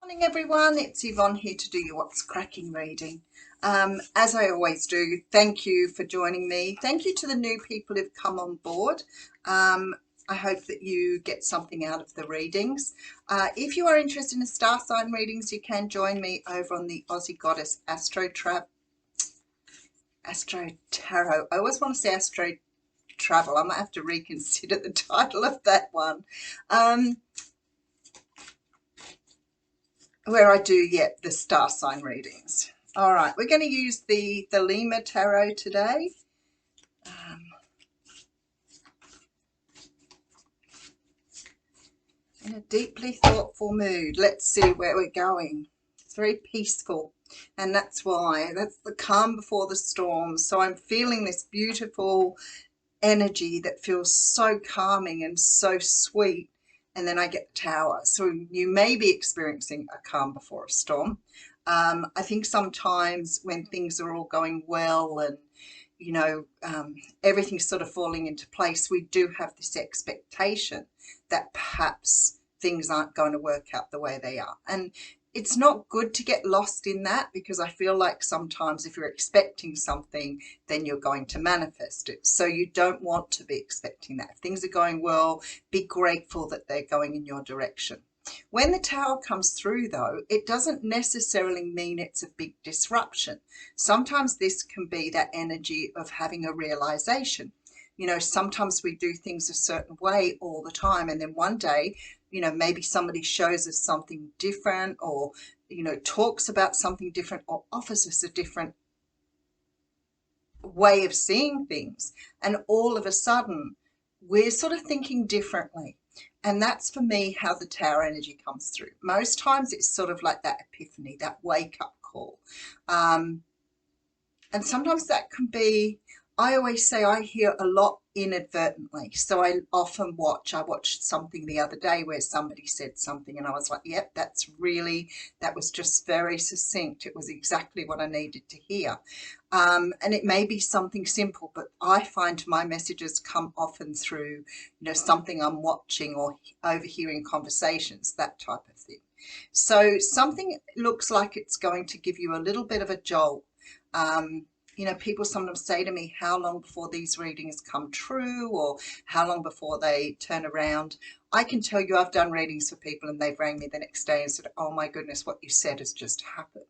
Morning everyone, it's Yvonne here to do your What's Cracking reading. As I always do, thank you for joining me. Thank you to the new people who've come on board. I hope that you get something out of the readings. If you are interested in star sign readings, you can join me over on the Aussie Goddess Astro Tarot. I always want to say Astro Travel. I might have to reconsider the title of that one. Where I do, the star sign readings. All right, we're going to use the Lima Tarot today. In a deeply thoughtful mood. Let's see where we're going. It's very peaceful, and that's why. That's the calm before the storm. So I'm feeling this beautiful energy that feels so calming and so sweet. And then I get the Tower. So you may be experiencing a calm before a storm. I think sometimes when things are all going well and, everything's sort of falling into place, we do have this expectation that perhaps things aren't going to work out the way they are. And it's not good to get lost in that, because I feel like sometimes if you're expecting something, then you're going to manifest it. So you don't want to be expecting that. If things are going well, be grateful that they're going in your direction. When the Tower comes through, though, it doesn't necessarily mean it's a big disruption. Sometimes this can be that energy of having a realization. Sometimes we do things a certain way all the time, and then one day, maybe somebody shows us something different, or, talks about something different, or offers us a different way of seeing things. And all of a sudden, we're sort of thinking differently. And that's, for me, how the Tower energy comes through. Most times it's sort of like that epiphany, that wake-up call. And sometimes that can be, I always say I hear a lot inadvertently. So I often I watched something the other day where somebody said something and I was like, yep, that was just very succinct. It was exactly what I needed to hear. And it may be something simple, but I find my messages come often through, something I'm watching or overhearing conversations, that type of thing. So something looks like it's going to give you a little bit of a jolt. People sometimes say to me, how long before these readings come true, or how long before they turn around? I can tell you, I've done readings for people and they've rang me the next day and said, oh my goodness, what you said has just happened.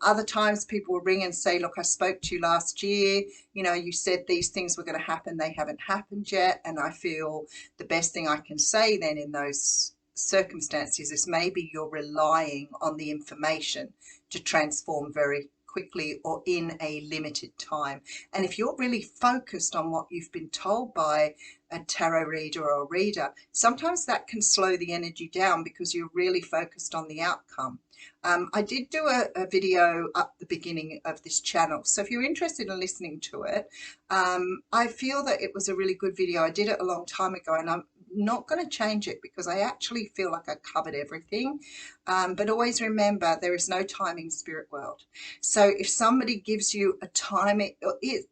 Other times people will ring and say, look, I spoke to you last year, you said these things were going to happen, they haven't happened yet. And I feel the best thing I can say then in those circumstances is maybe you're relying on the information to transform very quickly or in a limited time. And if you're really focused on what you've been told by a tarot reader or a reader, sometimes that can slow the energy down because you're really focused on the outcome. I did do a video at the beginning of this channel, so if you're interested in listening to it, I feel that it was a really good video. I did it a long time ago and I'm not going to change it because I actually feel like I covered everything. But always remember, there is no time in spirit world. So if somebody gives you a time, it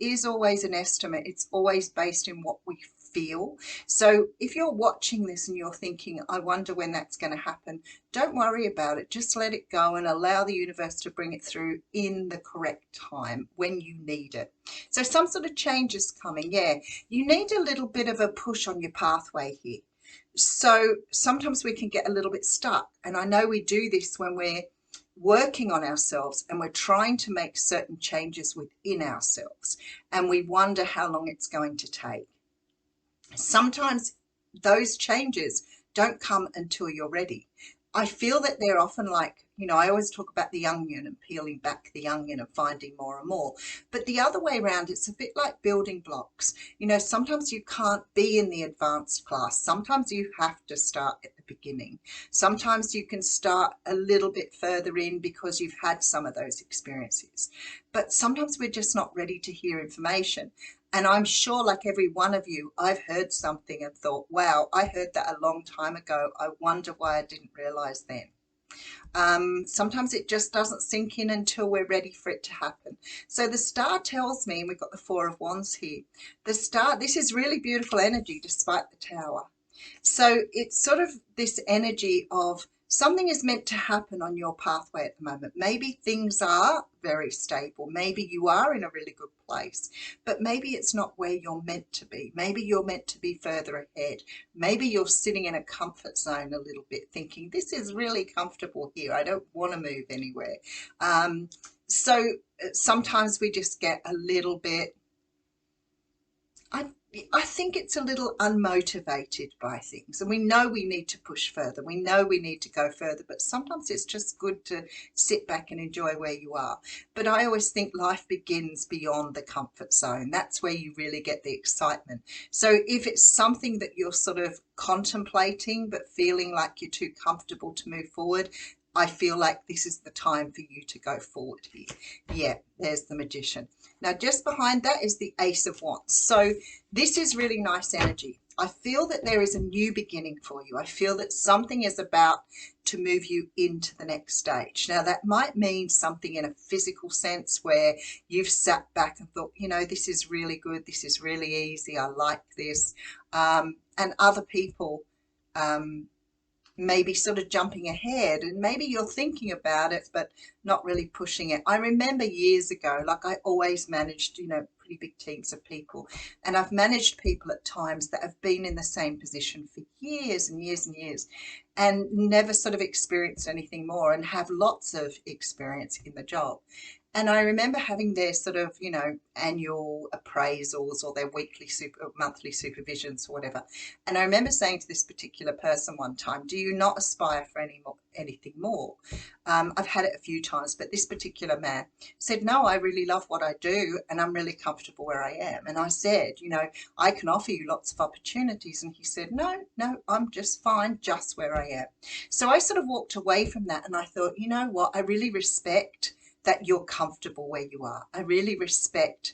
is always an estimate. It's always based in what we feel. So if you're watching this and you're thinking, I wonder when that's going to happen, don't worry about it. Just let it go and allow the universe to bring it through in the correct time when you need it. So some sort of change is coming. Yeah, you need a little bit of a push on your pathway here. So sometimes we can get a little bit stuck. And I know we do this when we're working on ourselves and we're trying to make certain changes within ourselves. And we wonder how long it's going to take. Sometimes those changes don't come until you're ready. I feel that they're often like, I always talk about the onion and peeling back the onion and finding more and more. But the other way around, it's a bit like building blocks. Sometimes you can't be in the advanced class. Sometimes you have to start at the beginning. Sometimes you can start a little bit further in because you've had some of those experiences. But sometimes we're just not ready to hear information. And I'm sure, like every one of you, I've heard something and thought, wow, I heard that a long time ago. I wonder why I didn't realize then. Sometimes it just doesn't sink in until we're ready for it to happen. So the star tells me, and we've got the Four of Wands here, the star, this is really beautiful energy despite the Tower. So it's sort of this energy of something is meant to happen on your pathway at the moment. Maybe things are very stable. Maybe you are in a really good place, but maybe it's not where you're meant to be. Maybe you're meant to be further ahead. Maybe you're sitting in a comfort zone a little bit thinking, this is really comfortable here. I don't want to move anywhere. So sometimes we just get a little bit, I, I think it's a little unmotivated by things, and we know we need to push further. We know we need to go further, but sometimes it's just good to sit back and enjoy where you are. But I always think life begins beyond the comfort zone. That's where you really get the excitement. So if it's something that you're sort of contemplating, but feeling like you're too comfortable to move forward, I feel like this is the time for you to go forward here. Yeah, there's the Magician. Now, just behind that is the Ace of Wands. So this is really nice energy. I feel that there is a new beginning for you. I feel that something is about to move you into the next stage. Now, that might mean something in a physical sense where you've sat back and thought, you know, this is really good. This is really easy. I like this. And other people maybe sort of jumping ahead, and maybe you're thinking about it but not really pushing it. I remember years ago, like I always managed, you know, pretty big teams of people, and I've managed people at times that have been in the same position for years and years and years and never sort of experienced anything more and have lots of experience in the job. And I remember having their sort of, you know, annual appraisals or their weekly monthly supervisions or whatever. And I remember saying to this particular person one time, do you not aspire for anything more? I've had it a few times, but this particular man said, no, I really love what I do and I'm really comfortable where I am. And I said, you know, I can offer you lots of opportunities. And he said, no, I'm just fine just where I am. So I sort of walked away from that and I thought, you know what, I really respect that you're comfortable where you are. I really respect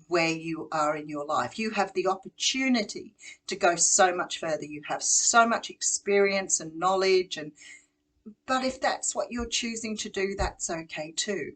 where you are in your life. You have the opportunity to go so much further. You have so much experience and knowledge, but if that's what you're choosing to do, that's okay too.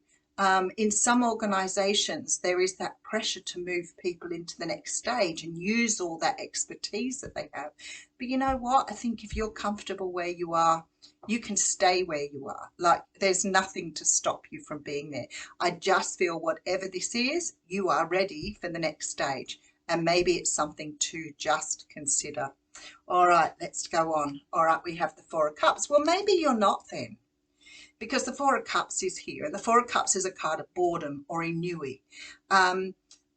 In some organizations, there is that pressure to move people into the next stage and use all that expertise that they have. But you know what? I think if you're comfortable where you are, you can stay where you are. Like there's nothing to stop you from being there. I just feel whatever this is, you are ready for the next stage. And maybe it's something to just consider. All right, let's go on. All right, we have the Four of Cups. Well, maybe you're not then, because the Four of Cups is here, and the Four of Cups is a card of boredom or ennui.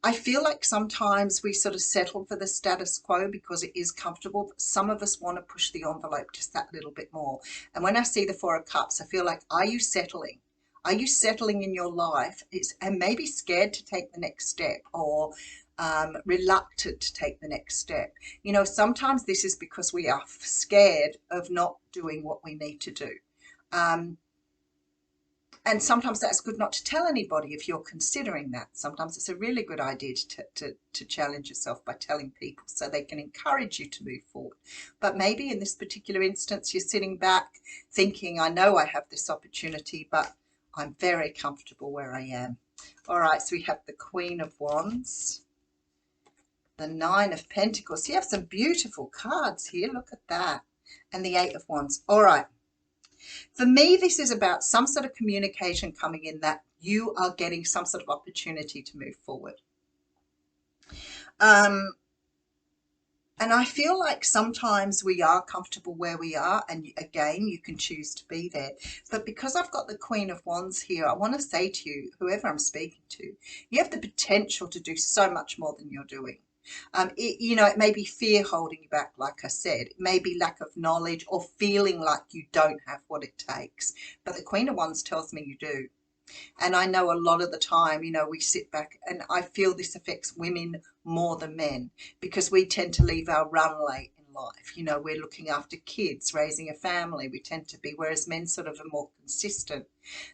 I feel like sometimes we sort of settle for the status quo because it is comfortable, but some of us want to push the envelope just that little bit more. And when I see the Four of Cups, I feel like, are you settling? Are you settling in your life? And maybe scared to take the next step, or reluctant to take the next step. You know, sometimes this is because we are scared of not doing what we need to do. And sometimes that's good not to tell anybody if you're considering that. Sometimes it's a really good idea to challenge yourself by telling people so they can encourage you to move forward. But maybe in this particular instance, you're sitting back thinking, I know I have this opportunity, but I'm very comfortable where I am. All right, so we have the Queen of Wands, the Nine of Pentacles. You have some beautiful cards here. Look at that. And the Eight of Wands. All right. For me, this is about some sort of communication coming in that you are getting some sort of opportunity to move forward. And I feel like sometimes we are comfortable where we are, and again, you can choose to be there. But because I've got the Queen of Wands here, I want to say to you, whoever I'm speaking to, you have the potential to do so much more than you're doing. You know, it may be fear holding you back, like I said. It may be lack of knowledge or feeling like you don't have what it takes. But the Queen of Wands tells me you do. And I know a lot of the time, you know, we sit back, and I feel this affects women more than men because we tend to leave our runway in life. You know, we're looking after kids, raising a family. We tend to be, whereas men sort of are more consistent.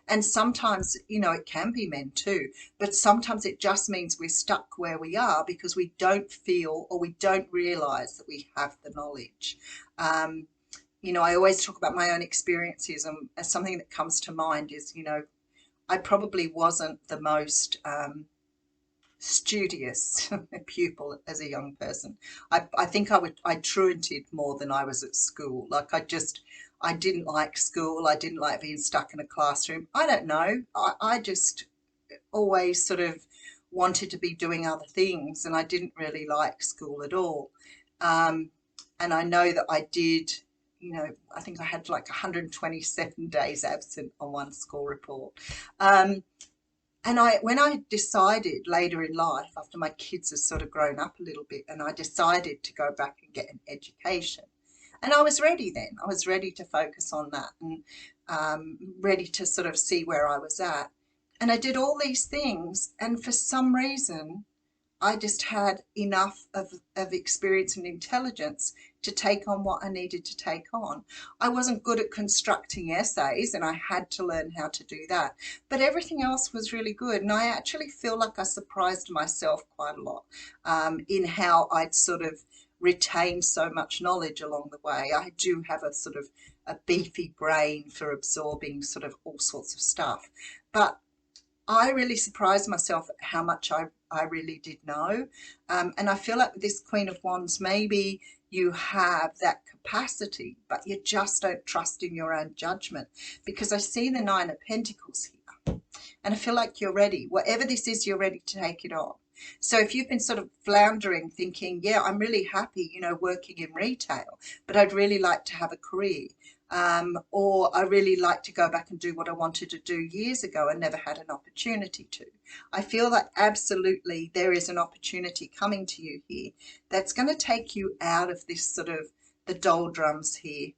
And sometimes, you know, it can be men too, but sometimes it just means we're stuck where we are because we don't feel or we don't realize that we have the knowledge. You know, I always talk about my own experiences, and something that comes to mind is, you know, I probably wasn't the most studious pupil as a young person. I think I truanted more than I was at school. Like I didn't like school. I didn't like being stuck in a classroom. I don't know. I just always sort of wanted to be doing other things, and I didn't really like school at all. Um, and I know that I did, you know, I think I had like 127 days absent on one school report. Um, and when I decided later in life, after my kids had sort of grown up a little bit, and I decided to go back and get an education, and I was ready then. I was ready to focus on that, and ready to sort of see where I was at. And I did all these things, and for some reason, I just had enough of experience and intelligence to take on what I needed to take on. I wasn't good at constructing essays, and I had to learn how to do that. But everything else was really good. And I actually feel like I surprised myself quite a lot in how I'd sort of retained so much knowledge along the way. I do have a sort of a beefy brain for absorbing sort of all sorts of stuff. But I really surprised myself at how much I really did know. And I feel like with this Queen of Wands, maybe you have that capacity, but you just don't trust in your own judgment, because I see the Nine of Pentacles here. And I feel like you're ready. Whatever this is, you're ready to take it on. So if you've been sort of floundering, thinking, yeah, I'm really happy, you know, working in retail, but I'd really like to have a career. Or I really like to go back and do what I wanted to do years ago and never had an opportunity to. I feel that absolutely there is an opportunity coming to you here that's going to take you out of this sort of the doldrums here,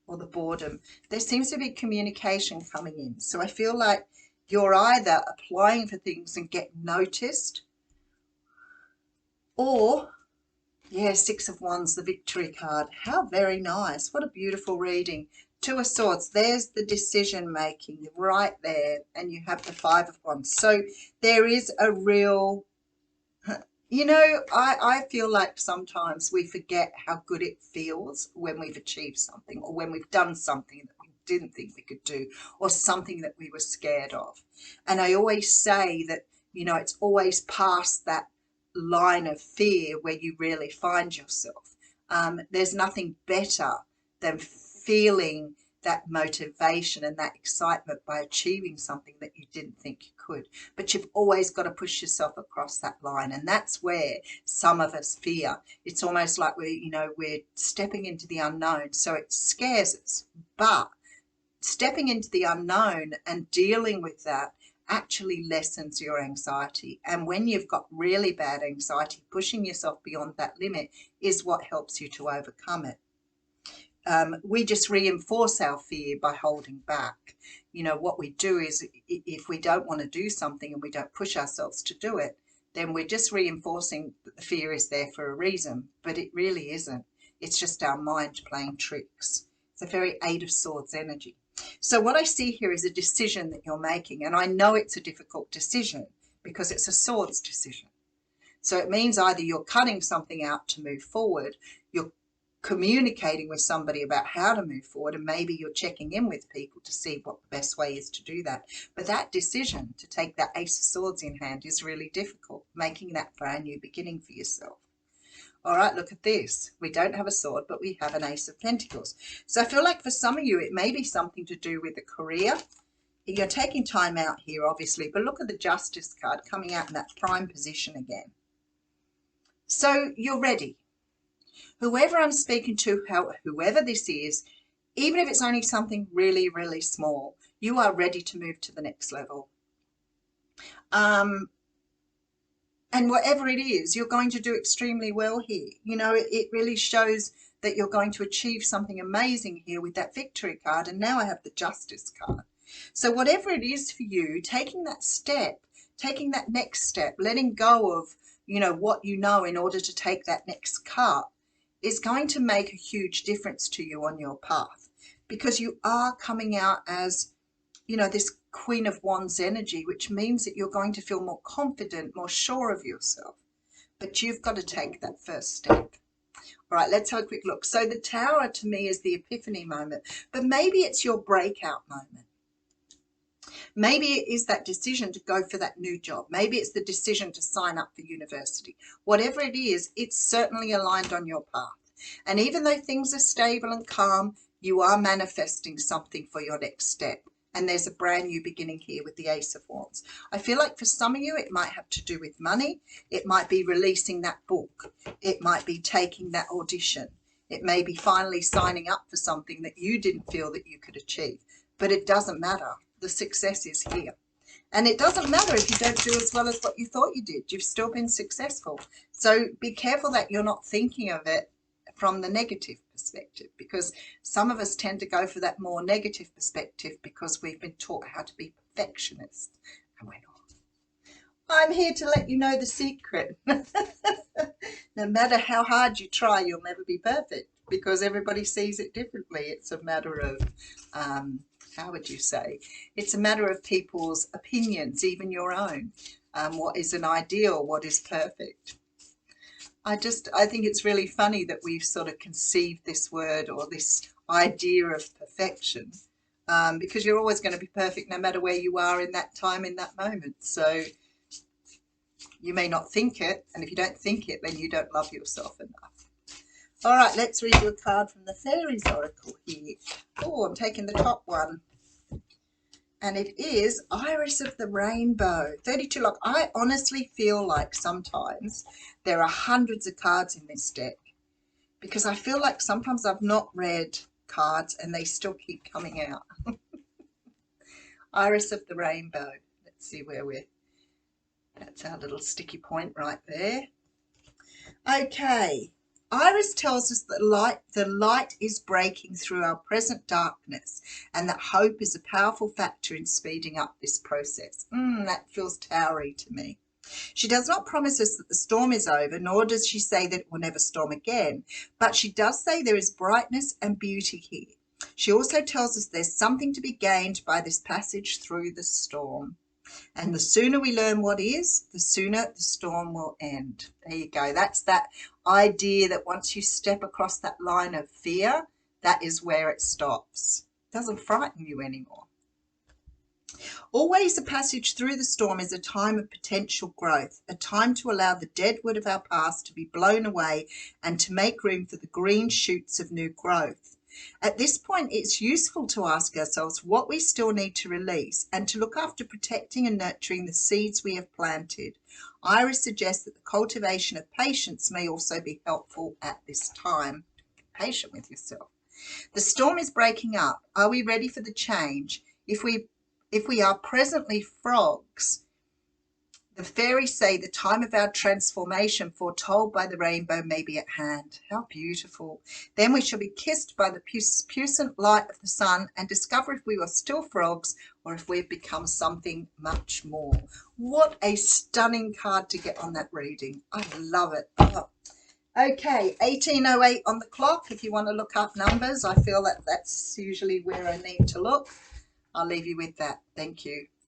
or the boredom. There seems to be communication coming in. So I feel like you're either applying for things and get noticed, or yeah, Six of Wands, the victory card. How very nice. What a beautiful reading. Two of Swords. There's the decision making right there. And you have the Five of Wands. So there is a real, you know, I feel like sometimes we forget how good it feels when we've achieved something, or when we've done something that we didn't think we could do, or something that we were scared of. And I always say that, you know, it's always past that line of fear where you really find yourself. There's nothing better than feeling that motivation and that excitement by achieving something that you didn't think you could. But you've always got to push yourself across that line. And that's where some of us fear. It's almost like we're stepping into the unknown. So it scares us. But stepping into the unknown and dealing with that actually lessens your anxiety. And when you've got really bad anxiety, pushing yourself beyond that limit is what helps you to overcome it. We just reinforce our fear by holding back. You know, what we do is, if we don't want to do something and we don't push ourselves to do it, then we're just reinforcing that the fear is there for a reason, but it really isn't. It's just our mind playing tricks. It's a very Eight of Swords energy. So what I see here is a decision that you're making, and I know it's a difficult decision because it's a Swords decision. So it means either you're cutting something out to move forward, you're communicating with somebody about how to move forward, and maybe you're checking in with people to see what the best way is to do that. But that decision to take that Ace of Swords in hand is really difficult, making that brand new beginning for yourself. All right, look at this. We don't have a sword, but we have an Ace of Pentacles. So I feel like for some of you, it may be something to do with a career. You're taking time out here, obviously, but look at the Justice card coming out in that prime position again. So you're ready. Whoever I'm speaking to, whoever this is, even if it's only something really, really small, you are ready to move to the next level. And whatever it is, you're going to do extremely well here. You know, it really shows that you're going to achieve something amazing here with that victory card. And now I have the Justice card. So whatever it is for you, taking that step, taking that next step, letting go of, you know, what you know in order to take that next cut is going to make a huge difference to you on your path, because you are coming out as, you know, this Queen of Wands energy, which means that you're going to feel more confident, more sure of yourself. But you've got to take that first step. All right, let's have a quick look. So the Tower to me is the epiphany moment, but maybe it's your breakout moment. Maybe it is that decision to go for that new job. Maybe it's the decision to sign up for university. Whatever it is, it's certainly aligned on your path. And even though things are stable and calm, You are manifesting something for your next step. And there's a brand new beginning here with the Ace of Wands. I feel like for some of you, it might have to do with money. It might be releasing that book. It might be taking that audition. It may be finally signing up for something that you didn't feel that you could achieve. But it doesn't matter. The success is here. And it doesn't matter if you don't do as well as what you thought you did. You've still been successful. So be careful that you're not thinking of it from the negative perspective, because some of us tend to go for that more negative perspective because we've been taught how to be perfectionists, and we're not. I'm here to let you know the secret. No matter how hard you try, you'll never be perfect because everybody sees it differently. It's a matter of how would you say? It's a matter of people's opinions, even your own. What is an ideal? What is perfect? I think it's really funny that we've sort of conceived this word or this idea of perfection, because you're always going to be perfect no matter where you are in that time, in that moment. So you may not think it, and if you don't think it, then you don't love yourself enough. All right, let's read you a card from the Fairies Oracle here. Oh, I'm taking the top one. And it is Iris of the Rainbow, 32 lock. I honestly feel like sometimes there are hundreds of cards in this deck because I feel like sometimes I've not read cards and they still keep coming out. Iris of the Rainbow. Let's see where that's our little sticky point right there. Okay. Iris tells us that the light is breaking through our present darkness and that hope is a powerful factor in speeding up this process. That feels towery to me. She does not promise us that the storm is over, nor does she say that it will never storm again, but she does say there is brightness and beauty here. She also tells us there's something to be gained by this passage through the storm. And the sooner we learn what is, the sooner the storm will end. There you go. That's that idea that once you step across that line of fear, that is where it stops. It doesn't frighten you anymore. Always a passage through the storm is a time of potential growth, a time to allow the dead wood of our past to be blown away and to make room for the green shoots of new growth. At this point, it's useful to ask ourselves what we still need to release and to look after protecting and nurturing the seeds we have planted. Iris suggests that the cultivation of patience may also be helpful at this time. Be patient with yourself. The storm is breaking up. Are we ready for the change? If we are presently frogs, the fairies say the time of our transformation foretold by the rainbow may be at hand. How beautiful. Then we shall be kissed by the puissant light of the sun and discover if we were still frogs or if we've become something much more. What a stunning card to get on that reading. I love it. Oh. Okay, 18:08 on the clock. If you want to look up numbers, I feel that that's usually where I need to look. I'll leave you with that. Thank you.